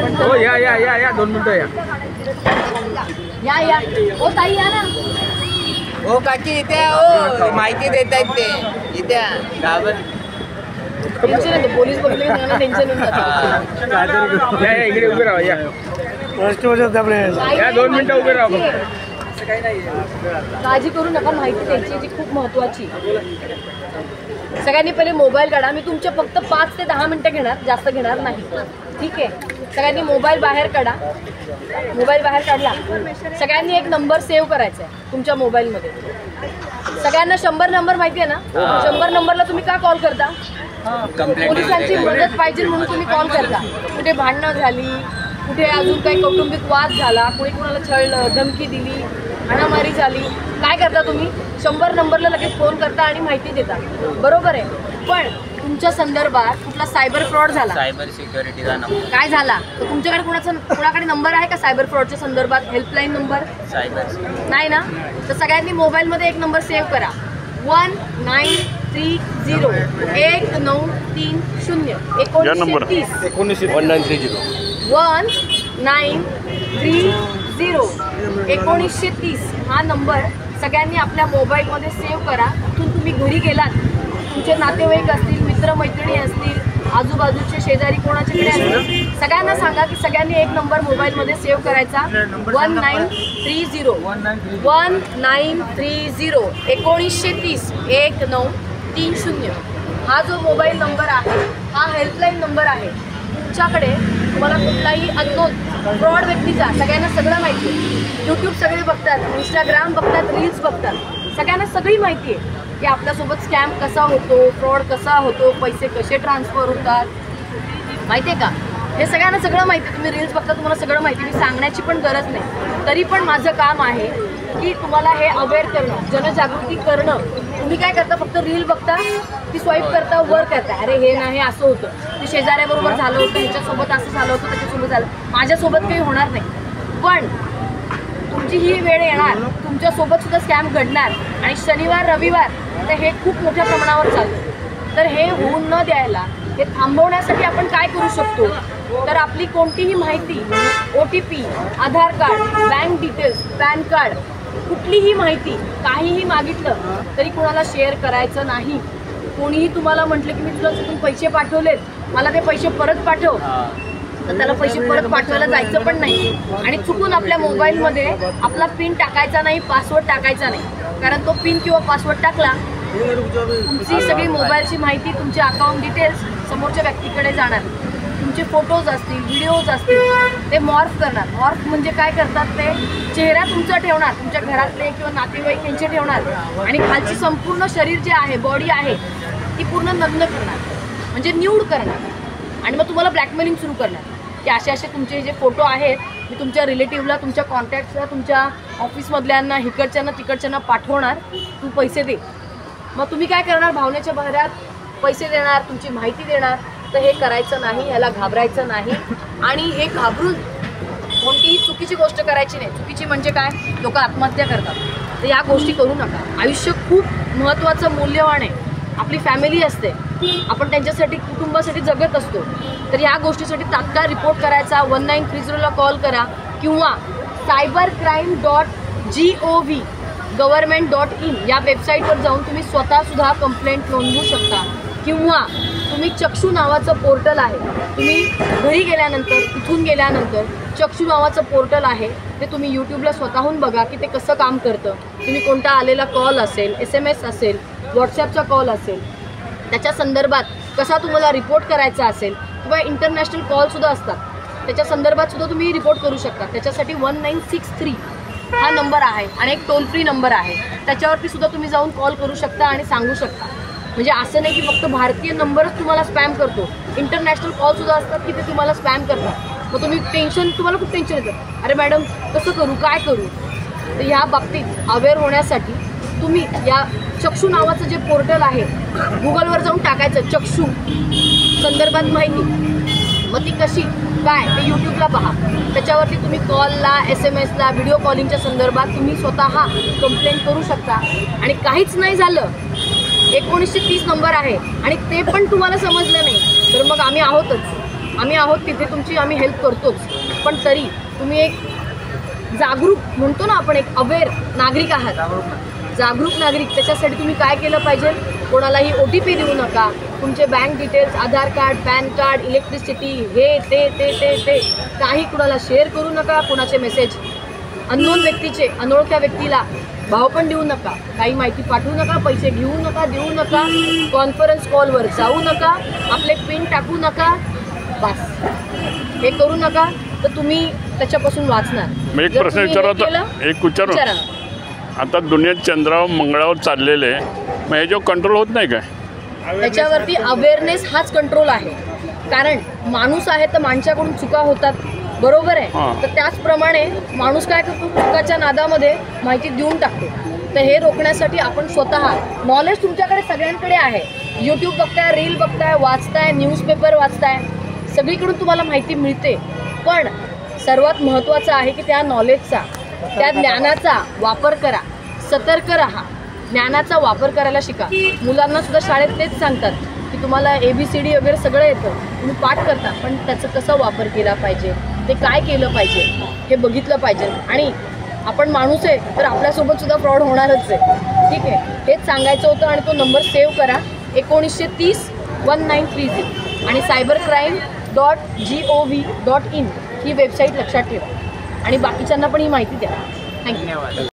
हो या 2 मिनिटं या ओ ताई या ना. हो काकी इथे हो माहिती देत आहेत ते इथे टेन्शन येतं पोलीस बघले टेन्शन येऊन जातं. या इकडे उभे राहा या 2 मिनिटं उभे राहा. काळजी करू नका, माहिती द्यायची जी खूप महत्त्वाची. सगळ्यांनी पहिले मोबाईल काढा. मी तुमचे फक्त 5 ते 10 मिनिटं घेणार, जास्त घेणार नाही. ठीक आहे, सगळ्यांनी मोबाईल बाहेर काढा. मोबाईल बाहेर काढला. सगळ्यांनी एक नंबर सेव्ह करायचा आहे तुमच्या मोबाईलमध्ये. सगळ्यांना 100 नंबर माहिती आहे ना? 100 नंबरला तुम्ही का कॉल करता? पोलिसांची मदत पाहिजे म्हणून तुम्ही कॉल करता. कुठे भांडणं झाली, कुठे अजून काही कौटुंबिक वाद झाला, कोणी कोणाला छळलं, धमकी दिली, हाणामारी झाली, काय करता तुम्ही? 100 नंबरला लगेच फोन करता आणि माहिती देता. बरोबर आहे. पण तुमच्या संदर्भात कुठला सायबर फ्रॉड झाला, सायबर सिक्युरिटीचा नंबर काय झाला तर तुमच्याकडे कोणाकडे नंबर आहे का सायबर फ्रॉडच्या संदर्भात? हेल्पलाईन नंबर सायबर नाही ना? तर सगळ्यांनी मोबाईलमध्ये एक नंबर सेव्ह करा. 1930 1930 1930 1930 हा नंबर सगळ्यांनी आपल्या मोबाईलमध्ये सेव्ह करा. तिथून तुम्ही घरी गेलात, तुमचे नातेवाईक असतील, मित्रमैत्रिणी असतील, आजूबाजूचे शेजारी कोणाच्याकडे असतील, सगळ्यांना सांगा की सगळ्यांनी एक नंबर मोबाईलमध्ये सेव्ह करायचा. 1930 1930 1930 हा जो मोबाईल नंबर आहे हा हेल्पलाईन नंबर आहे. तुमच्याकडे तुम्हाला कुठलाही अननोन फ्रॉड व्यक्तीचा, सगळ्यांना सगळं माहिती आहे. यूट्यूब सगळे बघतात, इंस्टाग्राम बघतात, रील्स बघतात, सगळ्यांना सगळी माहिती आहे की आपल्यासोबत स्कॅम कसा होतो, फ्रॉड कसा होतो, पैसे कसे ट्रान्सफर होतात, माहिती आहे का? हे सगळ्यांना सगळं माहिती आहे. तुम्ही रील्स बघता, तुम्हाला सगळं माहिती. मी सांगण्याची पण गरज नाही. तरी पण माझं काम आहे की तुम्हाला हे अवेअर करणं, जनजागृती करणं. तुम्ही काय करता? फक्त रील बघता, ती स्वाईप करता, वर करता, अरे हे नाही असं होतं, ते शेजाऱ्याबरोबर झालं होतं, ह्याच्यासोबत असं झालं होतं, त्याच्यासोबत झालं, माझ्यासोबत काही होणार नाही. पण तुमची ही वेळ येणार, तुमच्यासोबत सुद्धा स्कॅम घडणार आणि शनिवार रविवार तर हे खूप मोठ्या प्रमाणावर चालतं. तर हे होऊन न द्यायला, हे थांबवण्यासाठी आपण काय करू शकतो? तर आपली कोणतीही माहिती, OTP, Aadhaar card, bank details, pan card, कुठलीही माहिती काहीही मागितलं तरी कोणाला शेअर करायचं नाही. कोणीही तुम्हाला म्हटलं की मी तुला चुकून पैसे पाठवलेत, मला ते पैसे परत पाठव, तर त्याला पैसे परत पाठवायला जायचं पण नाही. आणि चुकून आपल्या मोबाईलमध्ये आपला पिन टाकायचा नाही, पासवर्ड टाकायचा नाही. कारण तो पिन किंवा पासवर्ड टाकला, तुमची सगळी मोबाईलची माहिती, तुमचे अकाउंट डिटेल्स समोरच्या व्यक्तीकडे जाणार. तुमचे फोटोज असतील, व्हिडिओज असतील, ते मॉर्फ करणार. मॉर्फ म्हणजे काय करतात? ते चेहरा तुमचा ठेवणार, तुमच्या घरातले किंवा नातेवाईक यांचे ठेवणार आणि खालची संपूर्ण शरीर जे आहे, बॉडी आहे, ती पूर्ण नग्न करणार, म्हणजे न्यूड करणार. आणि मग तुम्हाला ब्लॅकमेलिंग सुरू करणार की असे तुमचे जे फोटो आहेत मी तुमच्या रिलेटिव्हला, तुमच्या कॉन्टॅक्ट्सला, तुमच्या ऑफिसमधल्यांना, इकडच्यांना तिकडच्यांना पाठवणार, तू पैसे दे. मग तुम्ही काय करणार? भावनेच्या बहरात पैसे देणार, तुमची माहिती देणार. तर हे करायचं नाही, याला घाबरायचं नाही. आणि हे घाबरून कोणतीही चुकीची गोष्ट करायची नाही. चुकीची म्हणजे काय? लोक आत्महत्या करतात. तर या गोष्टी करू नका. आयुष्य खूप महत्त्वाचं, मूल्यवान आहे. आपली फॅमिली असते, आपण त्यांच्यासाठी, कुटुंबासाठी जगत असतो. तर या गोष्टीसाठी तात्काळ रिपोर्ट करायचा. 1930ला कॉल करा किंवा cybercrime.gov government.in या वेबसाईटवर जाऊन तुम्ही स्वतःसुद्धा कंप्लेंट नोंदवू शकता. किंवा तुम्ही चक्षू नावाचं पोर्टल आहे, तुम्ही घरी गेल्यानंतर, इथून गेल्यानंतर चक्षू नावाचं पोर्टल आहे, ते तुम्ही यूट्यूबला स्वतःहून बघा की ते कसं काम करतं. तुम्ही कोणता आलेला कॉल असेल, SMS असेल, व्हॉट्सॲपचा कॉल असेल, त्याच्या संदर्भात कसा तुम्हाला रिपोर्ट करायचा असेल किंवा इंटरनॅशनल कॉलसुद्धा असतात, त्याच्या संदर्भात सुद्धा तुम्ही रिपोर्ट करू शकता. त्याच्यासाठी 1963 हा नंबर आहे आणि एक टोल फ्री नंबर आहे, त्याच्यावरती सुद्धा तुम्ही जाऊन कॉल करू शकता आणि सांगू शकता. म्हणजे असं नाही की फक्त भारतीय नंबरच तुम्हाला स्पॅम करतो, इंटरनॅशनल कॉलसुद्धा असतात की ते तुम्हाला स्पॅम करतात. मग तुम्हाला खूप टेन्शन येतं, अरे मॅडम कसं करू, काय करू? तर ह्या बाबतीत अवेअर होण्यासाठी तुम्ही या चक्षू नावाचं जे पोर्टल आहे, गुगलवर जाऊन टाकायचं चक्षू संदर्भात माहिती. मग ती कशी काय ते यूट्यूबला पहा. त्याच्यावरती तुम्ही कॉलला, SMS ला, व्हिडिओ कॉलिंगच्या संदर्भात तुम्ही स्वतः कंप्लेंट करू शकता. आणि काहीच नाही झालं, 1930 नंबर आहे आणि ते पण तुम्हाला समजलं नाही, तर मग आम्ही आहोतच. आम्ही आहोत तिथे तुमची आम्ही हेल्प करतोच, पण तरी तुम्ही एक जागरूक म्हणतो ना आपण, एक अवेअर नागरिक आहात, जागरूक नागरिक. त्याच्यासाठी तुम्ही काय केलं पाहिजे? कोणालाही OTP देऊ नका. तुमचे बँक डिटेल्स, आधार कार्ड, पॅन कार्ड, इलेक्ट्रिसिटी, हे ते ते ते ते काही कुणाला शेअर करू नका. कुणाचे मेसेज अननोन व्यक्तीचे, अनोळख्या व्यक्तीला भाव पण देऊ नका, काही माहिती पाठवू नका, पैसे घेऊ नका, देऊ नका, कॉन्फरन्स कॉलवर जाऊ नका, आपले पिन टाकू नका. बस हे करू नका तर तुम्ही त्याच्यापासून वाचणार. मी एक प्रश्न विचारू. आता दुनियेत चंद्रावर मंगळावर चाललेले आहे, मग ह्याच्यावर कंट्रोल होत नाही काय? त्याच्यावरती अवेअरनेस हाच कंट्रोल आहे. कारण माणूस आहे तर माणसाकडून चुका होतात, बरोबर आहे. तर त्याचप्रमाणे माणूस काय करतो, चुकाच्या नादामध्ये माहिती देऊन टाकतो. तर हे रोखण्यासाठी आपण स्वतः, नॉलेज तुमच्याकडे सगळ्यांकडे आहे. यूट्यूब बघताय, रील बघताय, वाचताय, न्यूजपेपर वाचताय, सगळीकडून तुम्हाला माहिती मिळते. पण सर्वात महत्त्वाचं आहे की त्या नॉलेजचा, त्या ज्ञानाचा वापर करा. सतर्क राहा, ज्ञानाचा वापर करायला शिका. मुलांना सुद्धा शाळेत तेच सांगतात की तुम्हाला ABCD वगैरे सगळं येतं, तुम्ही पाठ करता, पण त्याचा कसा वापर केला पाहिजे, ते काय केलं पाहिजे हे बघितलं पाहिजे. आणि आपण माणूस आहे तर आपल्यासोबत सुद्धा फ्रॉड होणारच आहे, ठीक आहे. हेच सांगायचं होतं. आणि तो नंबर सेव्ह करा, 1930-1930 आणि cybercrime.gov.in ही वेबसाईट लक्षात ठेवा. आणि बाकीच्यांना पण ही माहिती द्या. थँक्यू.